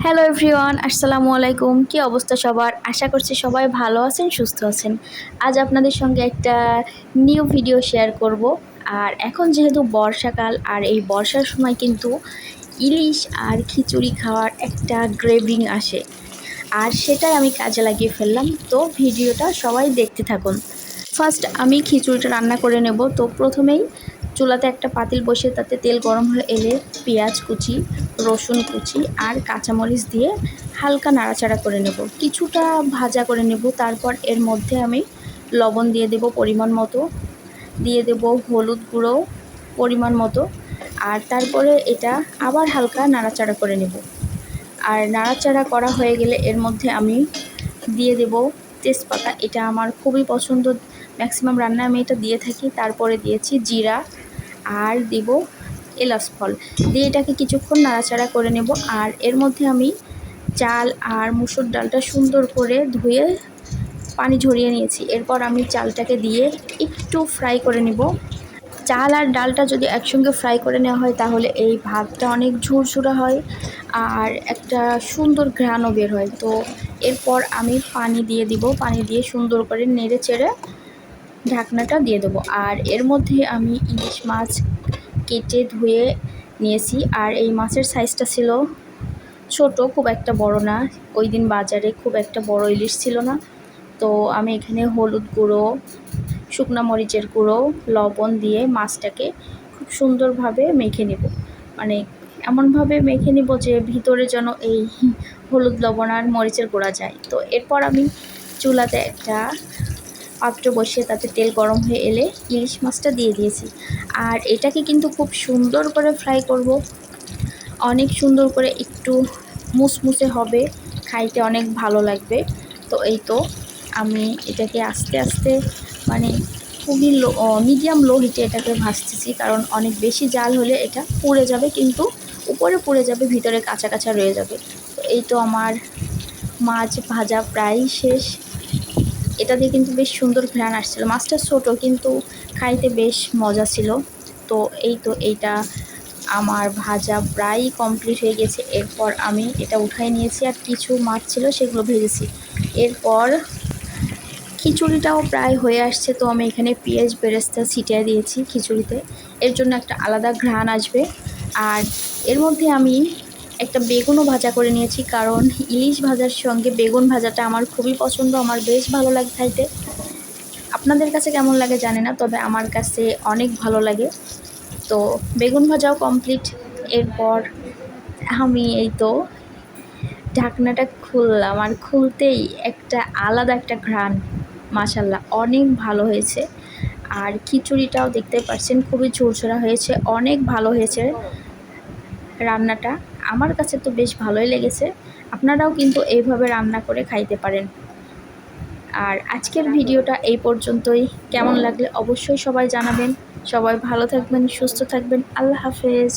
Hello everyone, আসসালামু আলাইকুম। কি অবস্থা সবার? আশা করছি সবাই ভালো আছেন, সুস্থ আছেন। আজ আপনাদের সঙ্গে একটা নিউ ভিডিও শেয়ার করব। আর এখন যেহেতু বর্ষাকাল, আর এই বর্ষার সময় কিন্তু ইলিশ আর খিচুড়ি খাওয়ার একটা গ্রেভিং আসে, আর সেটাই আমি কাজে লাগিয়ে ফেললাম। তো ভিডিওটা সবাই দেখতে থাকুন। ফার্স্ট আমি খিচুড়িটা রান্না করে নেব। তো প্রথমেই চুলাতে একটা পাতিল বসিয়ে তাতে তেল গরম হয়ে এলে পেঁয়াজ কুচি, রসুন কুচি আর কাঁচামরিচ দিয়ে হালকা নাড়াচাড়া করে নেব, কিছুটা ভাজা করে নেব। তারপর এর মধ্যে আমি লবণ দিয়ে দেব পরিমাণ মতো, দিয়ে দেব হলুদ গুঁড়ো পরিমাণ মতো, আর তারপরে এটা আবার হালকা নাড়াচাড়া করে নেব। আর নাড়াচাড়া করা হয়ে গেলে এর মধ্যে আমি দিয়ে দেব তেজপাতা। এটা আমার খুবই পছন্দ, ম্যাক্সিমাম রান্নায় আমি এটা দিয়ে থাকি। তারপরে দিয়েছি জিরা আর দেব এলাচ ফল, দিয়ে এটাকে কিছুক্ষণ নাড়াচাড়া করে নেব। আর এর মধ্যে আমি চাল আর মুসুর ডালটা সুন্দর করে ধুয়ে পানি ঝরিয়ে নিয়েছি। এরপর আমি চালটাকে দিয়ে একটু ফ্রাই করে নেব। চাল আর ডালটা যদি একসঙ্গে ফ্রাই করে নেওয়া হয় তাহলে এই ভাতটা অনেক ঝুরঝুরা হয় আর একটা সুন্দর ঘ্রাণও বের হয়। তো এরপর আমি পানি দিয়ে দিব, পানি দিয়ে সুন্দর করে নেড়ে চেড়ে ঢাকনাটা দিয়ে দেবো। আর এর মধ্যে আমি ইলিশ মাছ কেটে ধুয়ে নিয়েছি। আর এই মাছের সাইজটা ছিল ছোট, খুব একটা বড় না। ওই দিন বাজারে খুব একটা বড় ইলিশ ছিল না। তো আমি এখানে হলুদ গুঁড়ো, শুকনো মরিচের গুঁড়ো, লবণ দিয়ে মাছটাকে খুব সুন্দরভাবে মেখে নেব। মানে এমনভাবে মেখে নেব যে ভিতরে যেন এই হলুদ, লবণ আর মরিচের গুঁড়া যায়। তো এরপর আমি চুলাতে একটা পাত্র বসিয়ে তাতে তেল গরম হয়ে এলে ইলিশ মাছটা দিয়ে দিয়েছি। আর এটাকে কিন্তু খুব সুন্দর করে ফ্রাই করব, অনেক সুন্দর করে, একটু মুসমুসে হবে, খাইতে অনেক ভালো লাগবে। তো এই তো আমি এটাকে আস্তে আস্তে, মানে খুবই লো, মিডিয়াম লো হিটে এটাকে ভাজতেছি, কারণ অনেক বেশি জাল হলে এটা পুড়ে যাবে, কিন্তু উপরে পুড়ে যাবে, ভিতরে কাঁচা কাঁচা রয়ে যাবে। তো এই তো আমার মাছ ভাজা প্রায় শেষ। এটা দিয়ে কিন্তু বেশ সুন্দর ঘ্রাণ আসছিল। মাছটা ছোটো কিন্তু খাইতে বেশ মজা ছিল। তো এই তো এইটা আমার ভাজা প্রায় কমপ্লিট হয়ে গেছে। এরপর আমি এটা উঠাই নিয়েছি, আর কিছু মাছ ছিল সেগুলো ভেজেছি। এরপর খিচুড়িটাও প্রায় হয়ে আসছে। তো আমি এখানে পেঁয়াজ বেরেস্তা ছিটিয়ে দিয়েছি খিচুড়িতে, এর জন্য একটা আলাদা ঘ্রাণ আসবে। আর এর মধ্যে আমি একটা বেগুনও ভাজা করে নিয়েছি, কারণ ইলিশ ভাজার সঙ্গে বেগুন ভাজাটা আমার খুবই পছন্দ, আমার বেশ ভালো লাগে খাইতে। আপনাদের কাছে কেমন লাগে জানি না, তবে আমার কাছে অনেক ভালো লাগে। তো বেগুন ভাজাও কমপ্লিট। এরপর আমি এই তো ঢাকনাটা খুললাম, আর খুলতেই একটা আলাদা একটা ঘ্রাণ, মাশাল্লাহ অনেক ভালো হয়েছে। আর খিচুড়িটাও দেখতে পাচ্ছেন খুবই ঝরঝরা হয়েছে, অনেক ভালো হয়েছে রান্নাটা। আমার কাছে তো বেশ ভালোই লেগেছে। আপনারাও কিন্তু এইভাবে রান্না করে খাইতে পারেন। আর আজকের ভিডিওটা এই পর্যন্তই। কেমন লাগলে অবশ্যই সবাই জানাবেন। সবাই ভালো থাকবেন, সুস্থ থাকবেন। আল্লাহ হাফেজ।